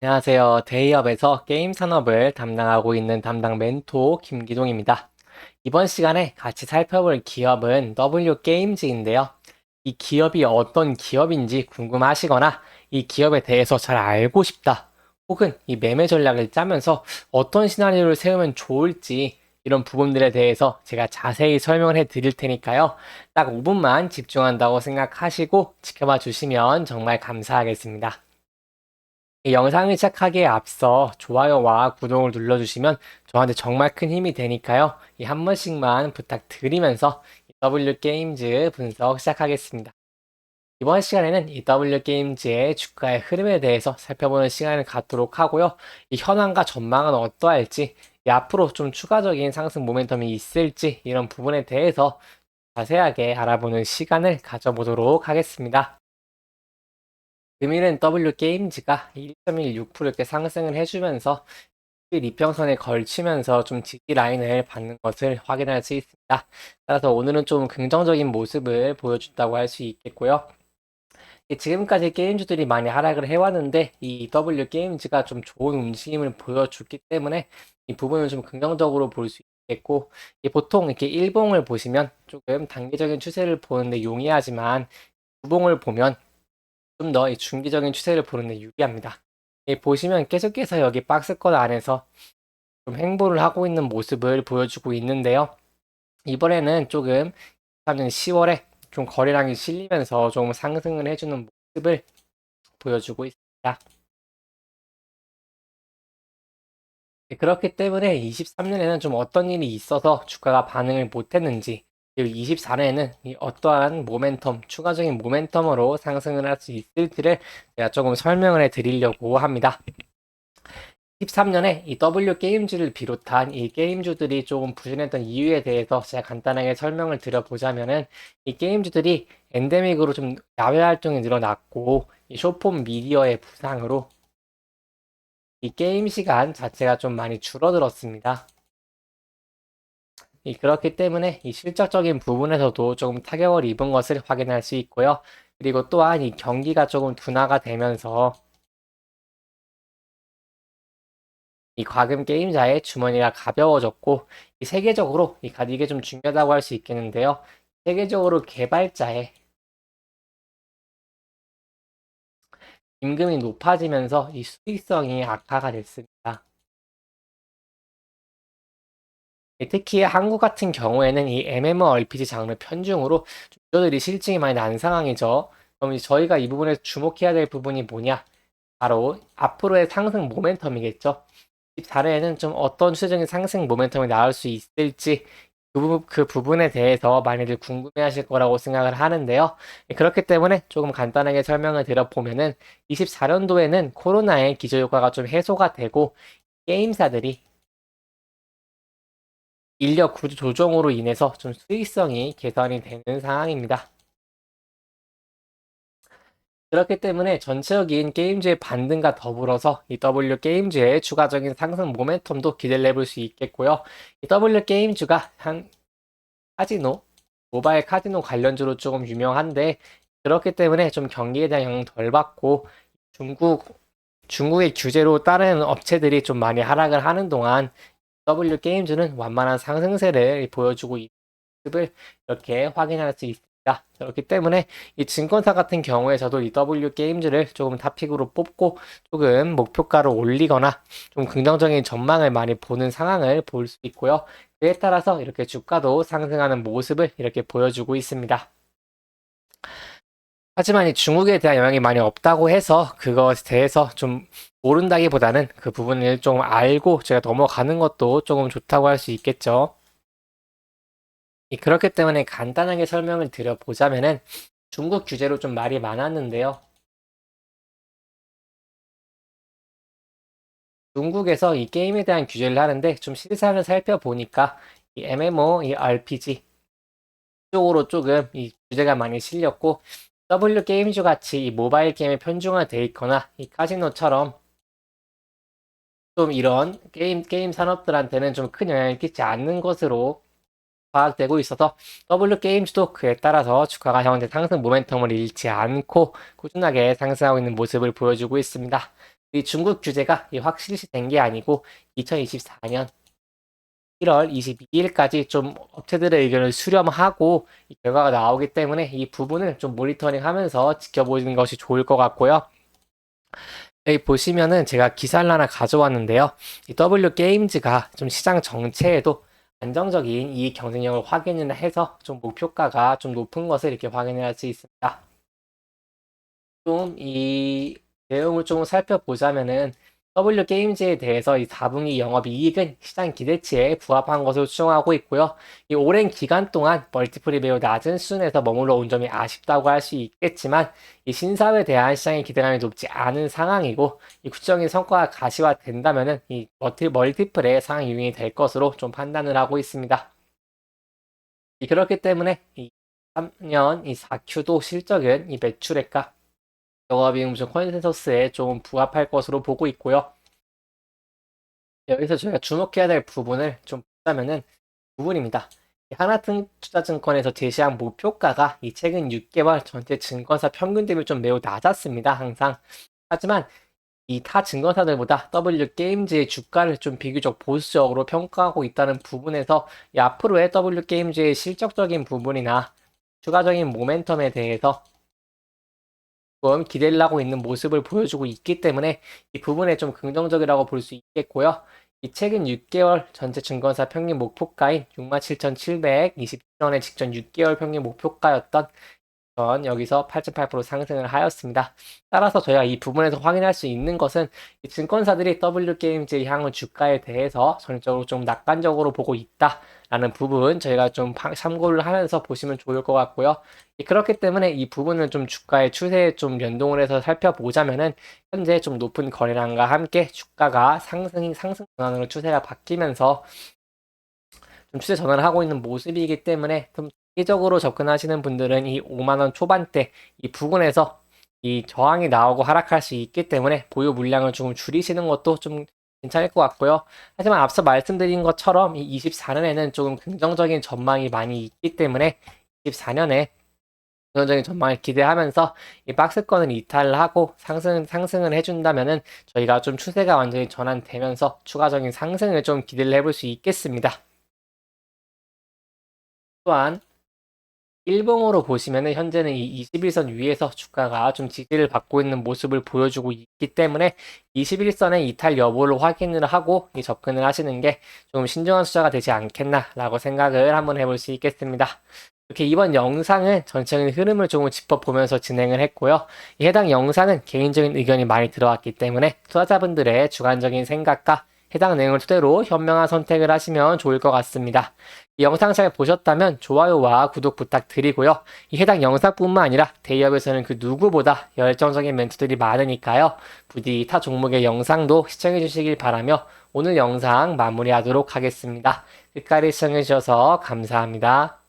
안녕하세요. 데이업에서 게임 산업을 담당하고 있는 담당 멘토 김기동입니다. 이번 시간에 같이 살펴볼 기업은 W게임즈인데요. 이 기업이 어떤 기업인지 궁금하시거나 이 기업에 대해서 잘 알고 싶다. 혹은 이 매매 전략을 짜면서 어떤 시나리오를 세우면 좋을지 이런 부분들에 대해서 제가 자세히 설명을 해 드릴 테니까요. 딱 5분만 집중한다고 생각하시고 지켜봐 주시면 정말 감사하겠습니다. 이 영상을 시작하기에 앞서 좋아요와 구독을 눌러주시면 저한테 정말 큰 힘이 되니까요. 이 한 번씩만 부탁드리면서 이 W게임즈 분석 시작하겠습니다. 이번 시간에는 이 W게임즈의 주가의 흐름에 대해서 살펴보는 시간을 갖도록 하고요. 이 현황과 전망은 어떠할지, 이 앞으로 좀 추가적인 상승 모멘텀이 있을지 이런 부분에 대해서 자세하게 알아보는 시간을 가져보도록 하겠습니다. 금일은 W게임즈가 1.16% 이렇게 상승을 해주면서 2평선에 걸치면서 좀 지지 라인을 받는 것을 확인할 수 있습니다. 따라서 오늘은 좀 긍정적인 모습을 보여준다고 할 수 있겠고요. 지금까지 게임주들이 많이 하락을 해왔는데 이 W게임즈가 좀 좋은 움직임을 보여줬기 때문에 이 부분을 좀 긍정적으로 볼 수 있겠고, 보통 이렇게 일봉을 보시면 조금 단기적인 추세를 보는데 용이하지만 주봉을 보면 좀 더 중기적인 추세를 보는 데 유리합니다. 보시면 계속해서 여기 박스권 안에서 좀 행보를 하고 있는 모습을 보여주고 있는데요. 이번에는 조금 3년 10월에 좀 거래량이 실리면서 조금 상승을 해주는 모습을 보여주고 있습니다. 그렇기 때문에 23년에는 좀 어떤 일이 있어서 주가가 반응을 못했는지, 그리고 24년에는 어떠한 모멘텀, 추가적인 모멘텀으로 상승을 할 수 있을지를 제가 조금 설명을 해 드리려고 합니다. 13년에 이 W 게임즈를 비롯한 이 게임주들이 조금 부진했던 이유에 대해서 제가 간단하게 설명을 드려보자면은, 이 게임주들이 엔데믹으로 좀 야외 활동이 늘어났고 이 숏폼 미디어의 부상으로 이 게임 시간 자체가 좀 많이 줄어들었습니다. 그렇기 때문에 이 실적적인 부분에서도 조금 타격을 입은 것을 확인할 수 있고요. 그리고 또한 이 경기가 조금 둔화가 되면서 이 과금 게임자의 주머니가 가벼워졌고, 이 세계적으로 이게 좀 중요하다고 할 수 있겠는데요. 세계적으로 개발자의 임금이 높아지면서 이 수익성이 악화가 됐습니다. 특히 한국 같은 경우에는 이 MMORPG 장르 편중으로 유저들이 실증이 많이 난 상황이죠. 그럼 저희가 이 부분에서 주목해야 될 부분이 뭐냐? 바로 앞으로의 상승 모멘텀이겠죠. 14회에는 좀 어떤 추세적인 상승 모멘텀이 나올 수 있을지 그 부분에 대해서 많이들 궁금해 하실 거라고 생각을 하는데요. 그렇기 때문에 조금 간단하게 설명을 드려보면은 24년도에는 코로나의 기저효과가 좀 해소가 되고 게임사들이 인력 구조 조정으로 인해서 좀 수익성이 개선이 되는 상황입니다. 그렇기 때문에 전체적인 게임즈의 반등과 더불어서 이 W 게임즈의 추가적인 상승 모멘텀도 기대를 해볼 수 있겠고요. 이 W 게임즈가 한 카지노, 모바일 카지노 관련주로 조금 유명한데, 그렇기 때문에 좀 경기에 대한 영향 덜 받고 중국의 규제로 다른 업체들이 좀 많이 하락을 하는 동안 W 게임즈는 완만한 상승세를 보여주고 있는 모습을 이렇게 확인할 수 있습니다. 그렇기 때문에 이 증권사 같은 경우에서도 이 W 게임즈를 조금 탑픽으로 뽑고 조금 목표가를 올리거나 좀 긍정적인 전망을 많이 보는 상황을 볼 수 있고요. 그에 따라서 이렇게 주가도 상승하는 모습을 이렇게 보여주고 있습니다. 하지만 이 중국에 대한 영향이 많이 없다고 해서 그것에 대해서 좀 모른다기보다는 그 부분을 좀 알고 제가 넘어가는 것도 조금 좋다고 할 수 있겠죠. 그렇기 때문에 간단하게 설명을 드려보자면은 중국 규제로 좀 말이 많았는데요. 중국에서 이 게임에 대한 규제를 하는데 좀 실상을 살펴보니까 이 MMO, 이 RPG 쪽으로 조금 이 규제가 많이 실렸고, W 게임즈 같이 이 모바일 게임에 편중화되어 있거나 이 카지노처럼 좀 이런 게임 산업들한테는 좀 큰 영향을 끼치지 않는 것으로 파악되고 있어서 W 게임즈도 그에 따라서 주가가 현재 상승 모멘텀을 잃지 않고 꾸준하게 상승하고 있는 모습을 보여주고 있습니다. 이 중국 규제가 확실시 된 게 아니고 2024년 1월 22일까지 좀 업체들의 의견을 수렴하고 이 결과가 나오기 때문에 이 부분을 좀 모니터링하면서 지켜보시는 것이 좋을 것 같고요. 여기 보시면은 제가 기사를 하나 가져왔는데요. 이 W 게임즈가 좀 시장 전체에도 안정적인 이익 경쟁력을 확인을 해서 좀 목표가가 좀 높은 것을 이렇게 확인을 할 수 있습니다. 좀 이 내용을 좀 살펴보자면은 W 게임즈에 대해서 이 4분기 영업이익은 시장 기대치에 부합한 것으로 추정하고 있고요. 이 오랜 기간 동안 멀티플이 매우 낮은 수준에서 머물러 온 점이 아쉽다고 할 수 있겠지만 이 신사업에 대한 시장의 기대감이 높지 않은 상황이고 이 구체적인 성과가 가시화된다면은 이 멀티플의 상향 유인이 될 것으로 좀 판단을 하고 있습니다. 그렇기 때문에 이 3년 이 4Q도 실적은 이 매출액과 영업이익 중 컨센서스에 좀 부합할 것으로 보고 있고요. 여기서 저희가 주목해야 될 부분을 좀 보자면은 부분입니다. 하나투자증권에서 제시한 목표가가 이 최근 6개월 전체 증권사 평균 대비 좀 매우 낮았습니다. 항상. 하지만 이 타 증권사들보다 W 게임즈의 주가를 좀 비교적 보수적으로 평가하고 있다는 부분에서 이 앞으로의 W 게임즈의 실적적인 부분이나 추가적인 모멘텀에 대해서 조금 기대를 하고 있는 모습을 보여주고 있기 때문에 이 부분에 좀 긍정적이라고 볼 수 있겠고요. 이 최근 6개월 전체 증권사 평균 목표가인 67,720원의 직전 6개월 평균 목표가였던 여기서 8.8% 상승을 하였습니다. 따라서 저희가 이 부분에서 확인할 수 있는 것은 이 증권사들이 W게임즈의 향후 주가에 대해서 전적으로 좀 낙관적으로 보고 있다라는 부분 저희가 좀 참고를 하면서 보시면 좋을 것 같고요. 그렇기 때문에 이 부분을 좀 주가의 추세에 좀 연동을 해서 살펴보자면은 현재 좀 높은 거래량과 함께 주가가 상승 전환으로 추세가 바뀌면서 좀 추세 전환을 하고 있는 모습이기 때문에 좀 장기적으로 접근하시는 분들은 이 5만원 초반대 이 부근에서 이 저항이 나오고 하락할 수 있기 때문에 보유 물량을 조금 줄이시는 것도 좀 괜찮을 것 같고요. 하지만 앞서 말씀드린 것처럼 이 24년에는 조금 긍정적인 전망이 많이 있기 때문에 24년에 긍정적인 전망을 기대하면서 이 박스권을 이탈을 하고 상승을 해준다면은 저희가 좀 추세가 완전히 전환되면서 추가적인 상승을 좀 기대를 해볼 수 있겠습니다. 또한 일봉으로 보시면은 현재는 이 21선 위에서 주가가 좀 지지를 받고 있는 모습을 보여주고 있기 때문에 21선의 이탈 여부를 확인을 하고 접근을 하시는 게 좀 신중한 투자가 되지 않겠나라고 생각을 한번 해볼 수 있겠습니다. 이렇게 이번 영상은 전체적인 흐름을 조금 짚어보면서 진행을 했고요. 이 해당 영상은 개인적인 의견이 많이 들어왔기 때문에 투자자분들의 주관적인 생각과 해당 내용을 토대로 현명한 선택을 하시면 좋을 것 같습니다. 이 영상 잘 보셨다면 좋아요와 구독 부탁드리고요. 이 해당 영상뿐만 아니라 대기업에서는 그 누구보다 열정적인 멘토들이 많으니까요. 부디 타 종목의 영상도 시청해 주시길 바라며 오늘 영상 마무리하도록 하겠습니다. 끝까지 시청해 주셔서 감사합니다.